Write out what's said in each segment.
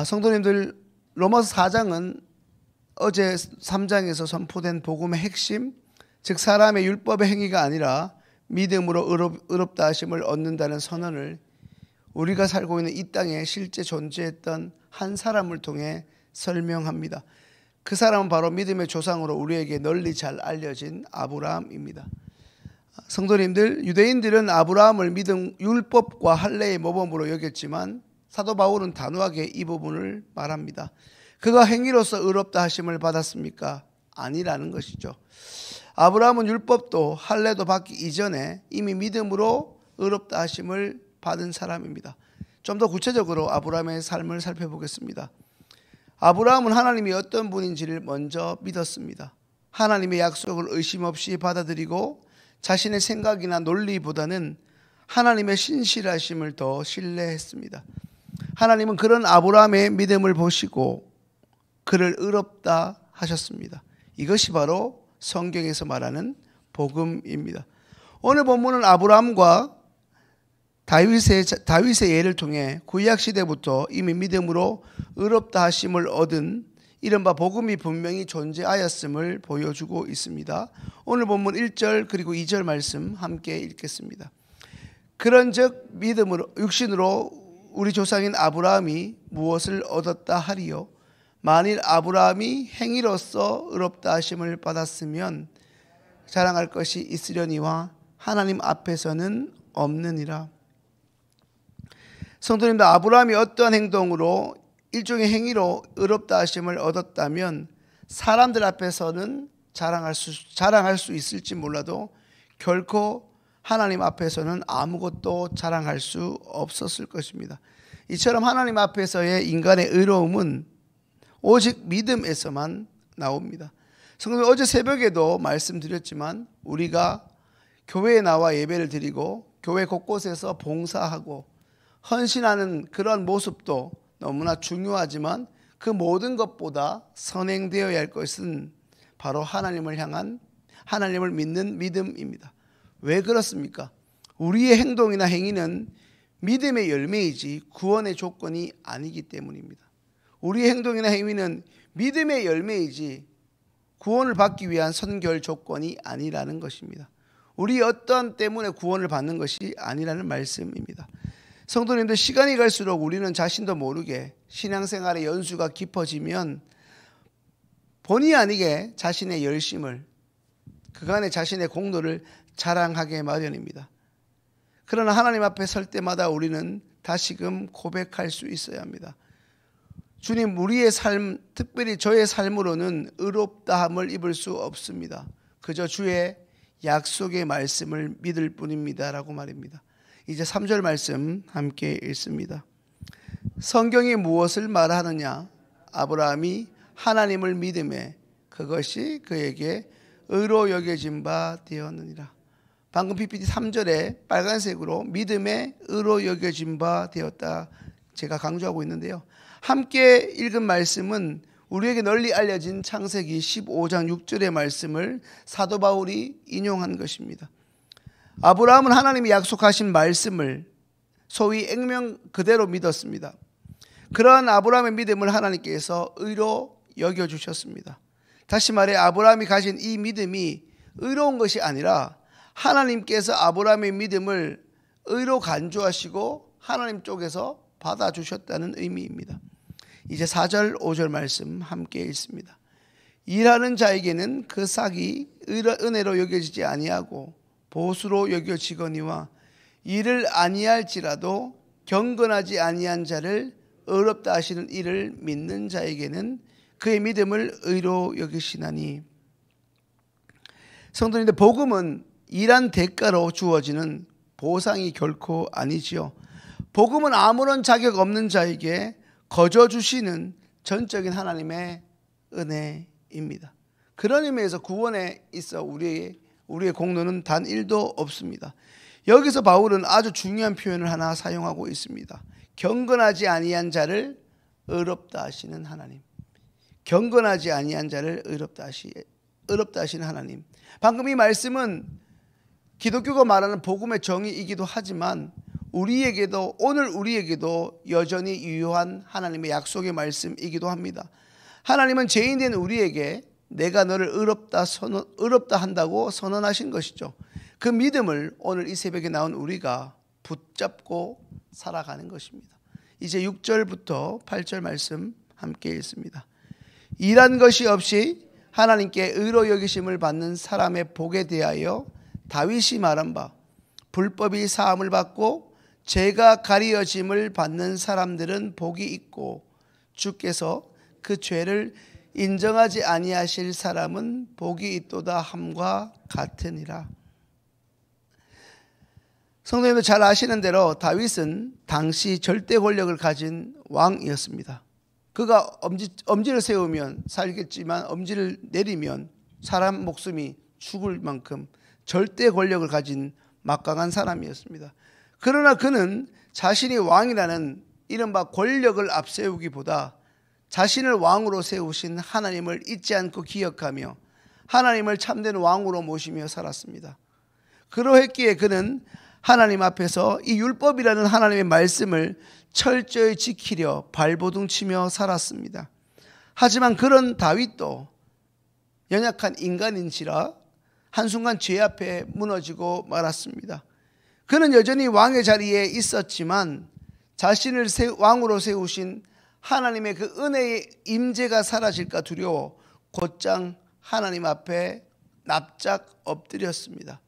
성도님들, 로마서 4장은 어제 3장에서 선포된 복음의 핵심, 즉 사람의 율법의 행위가 아니라 믿음으로 의롭다 하심을 얻는다는 선언을 우리가 살고 있는 이 땅에 실제 존재했던 한 사람을 통해 설명합니다. 그 사람은 바로 믿음의 조상으로 우리에게 널리 잘 알려진 아브라함입니다. 성도님들, 유대인들은 아브라함을 믿음 율법과 할례의 모범으로 여겼지만 사도 바울은 단호하게 이 부분을 말합니다. 그가 행위로서 의롭다 하심을 받았습니까? 아니라는 것이죠. 아브라함은 율법도 할례도 받기 이전에 이미 믿음으로 의롭다 하심을 받은 사람입니다. 좀 더 구체적으로 아브라함의 삶을 살펴보겠습니다. 아브라함은 하나님이 어떤 분인지를 먼저 믿었습니다. 하나님의 약속을 의심 없이 받아들이고 자신의 생각이나 논리보다는 하나님의 신실하심을 더 신뢰했습니다. 하나님은 그런 아브라함의 믿음을 보시고 그를 의롭다 하셨습니다. 이것이 바로 성경에서 말하는 복음입니다. 오늘 본문은 아브라함과 다윗의 예를 통해 구약 시대부터 이미 믿음으로 의롭다 하심을 얻은 이른바 복음이 분명히 존재하였음을 보여주고 있습니다. 오늘 본문 1절 그리고 2절 말씀 함께 읽겠습니다. 그런즉 믿음으로 육신으로 우리 조상인 아브라함이 무엇을 얻었다 하리요? 만일 아브라함이 행위로서 의롭다 하심을 받았으면 자랑할 것이 있으려니와 하나님 앞에서는 없느니라. 성도님들, 아브라함이 어떠한 행동으로 일종의 행위로 의롭다 하심을 얻었다면 사람들 앞에서는 자랑할 수 있을지 몰라도 결코 하나님 앞에서는 아무것도 자랑할 수 없었을 것입니다. 이처럼 하나님 앞에서의 인간의 의로움은 오직 믿음에서만 나옵니다. 성도님, 어제 새벽에도 말씀드렸지만 우리가 교회에 나와 예배를 드리고 교회 곳곳에서 봉사하고 헌신하는 그런 모습도 너무나 중요하지만 그 모든 것보다 선행되어야 할 것은 바로 하나님을 향한, 하나님을 믿는 믿음입니다. 왜 그렇습니까? 우리의 행동이나 행위는 믿음의 열매이지 구원의 조건이 아니기 때문입니다. 우리의 행동이나 행위는 믿음의 열매이지 구원을 받기 위한 선결 조건이 아니라는 것입니다. 우리 어떤 때문에 구원을 받는 것이 아니라는 말씀입니다. 성도님들, 시간이 갈수록 우리는 자신도 모르게 신앙생활의 연수가 깊어지면 본의 아니게 자신의 열심을, 그간의 자신의 공로를 자랑하게 마련입니다. 그러나 하나님 앞에 설 때마다 우리는 다시금 고백할 수 있어야 합니다. 주님, 우리의 삶, 특별히 저의 삶으로는 의롭다함을 입을 수 없습니다. 그저 주의 약속의 말씀을 믿을 뿐입니다 라고 말입니다. 이제 3절 말씀 함께 읽습니다. 성경이 무엇을 말하느냐? 아브라함이 하나님을 믿음에 그것이 그에게 의로 여겨진 바 되었느니라. 방금 PPT 3절에 빨간색으로 믿음에 의로 여겨진 바 되었다 제가 강조하고 있는데요. 함께 읽은 말씀은 우리에게 널리 알려진 창세기 15장 6절의 말씀을 사도 바울이 인용한 것입니다. 아브라함은 하나님이 약속하신 말씀을 소위 액면 그대로 믿었습니다. 그러한 아브라함의 믿음을 하나님께서 의로 여겨주셨습니다. 다시 말해 아브라함이 가진 이 믿음이 의로운 것이 아니라 하나님께서 아브라함의 믿음을 의로 간주하시고 하나님 쪽에서 받아주셨다는 의미입니다. 이제 4절 5절 말씀 함께 읽습니다. 일하는 자에게는 그 삭이 은혜로 여겨지지 아니하고 보수로 여겨지거니와 일을 아니할지라도 경건하지 아니한 자를 의롭다 하시는 이를 믿는 자에게는 그의 믿음을 의로 여기시나니. 성도님들, 복음은 일한 대가로 주어지는 보상이 결코 아니지요. 복음은 아무런 자격 없는 자에게 거저 주시는 전적인 하나님의 은혜입니다. 그런 의미에서 구원에 있어 우리의 공로는 단 1도 없습니다. 여기서 바울은 아주 중요한 표현을 하나 사용하고 있습니다. 경건하지 아니한 자를 의롭다 하시는 하나님. 경건하지 아니한 자를 의롭다 하시는 하나님. 방금 이 말씀은 기독교가 말하는 복음의 정의이기도 하지만 우리에게도 오늘 우리에게도 여전히 유효한 하나님의 약속의 말씀이기도 합니다. 하나님은 죄인된 우리에게 내가 너를 의롭다 한다고 선언하신 것이죠. 그 믿음을 오늘 이 새벽에 나온 우리가 붙잡고 살아가는 것입니다. 이제 6절부터 8절 말씀 함께 읽습니다. 일한 것이 없이 하나님께 의로 여기심을 받는 사람의 복에 대하여 다윗이 말한 바, 불법이 사함을 받고 죄가 가리어짐을 받는 사람들은 복이 있고 주께서 그 죄를 인정하지 아니하실 사람은 복이 있도다 함과 같으니라. 성도님도 잘 아시는 대로 다윗은 당시 절대 권력을 가진 왕이었습니다. 그가 엄지를 세우면 살겠지만 엄지를 내리면 사람 목숨이 죽을 만큼 절대 권력을 가진 막강한 사람이었습니다. 그러나 그는 자신이 왕이라는 이른바 권력을 앞세우기보다 자신을 왕으로 세우신 하나님을 잊지 않고 기억하며 하나님을 참된 왕으로 모시며 살았습니다. 그러했기에 그는 하나님 앞에서 이 율법이라는 하나님의 말씀을 철저히 지키려 발버둥치며 살았습니다. 하지만 그런 다윗도 연약한 인간인지라 한순간 죄 앞에 무너지고 말았습니다. 그는 여전히 왕의 자리에 있었지만 자신을 왕으로 세우신 하나님의 그 은혜의 임재가 사라질까 두려워 곧장 하나님 앞에 납작 엎드렸습니다.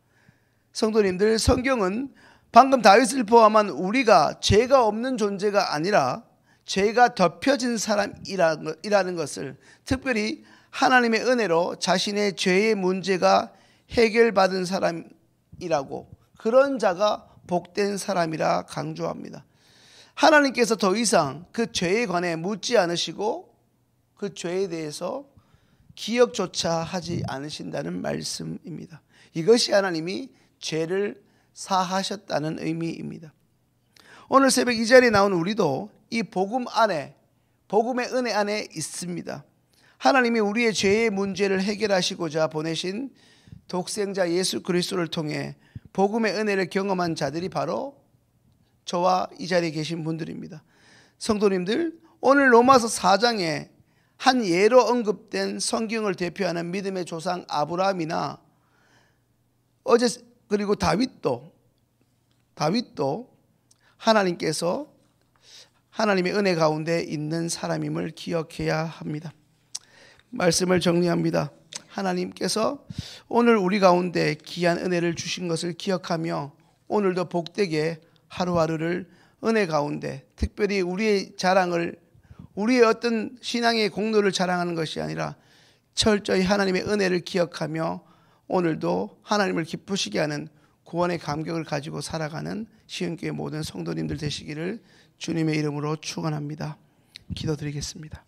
성도님들, 성경은 방금 다윗을 포함한 우리가 죄가 없는 존재가 아니라 죄가 덮여진 사람이라는 것을, 특별히 하나님의 은혜로 자신의 죄의 문제가 해결받은 사람이라고, 그런 자가 복된 사람이라 강조합니다. 하나님께서 더 이상 그 죄에 관해 묻지 않으시고 그 죄에 대해서 기억조차 하지 않으신다는 말씀입니다. 이것이 하나님이 죄를 사하셨다는 의미입니다. 오늘 새벽 이 자리에 나온 우리도 이 복음 안에, 복음의 은혜 안에 있습니다. 하나님이 우리의 죄의 문제를 해결하시고자 보내신 독생자 예수 그리스도를 통해 복음의 은혜를 경험한 자들이 바로 저와 이 자리에 계신 분들입니다. 성도님들, 오늘 로마서 4장에 한 예로 언급된 성경을 대표하는 믿음의 조상 아브라함이나 그리고 다윗도 하나님께서 하나님의 은혜 가운데 있는 사람임을 기억해야 합니다. 말씀을 정리합니다. 하나님께서 오늘 우리 가운데 귀한 은혜를 주신 것을 기억하며 오늘도 복되게 하루하루를 은혜 가운데, 특별히 우리의 자랑을, 우리의 어떤 신앙의 공로를 자랑하는 것이 아니라 철저히 하나님의 은혜를 기억하며 오늘도 하나님을 기쁘시게 하는 구원의 감격을 가지고 살아가는 시흥교회 모든 성도님들 되시기를 주님의 이름으로 축원합니다. 기도드리겠습니다.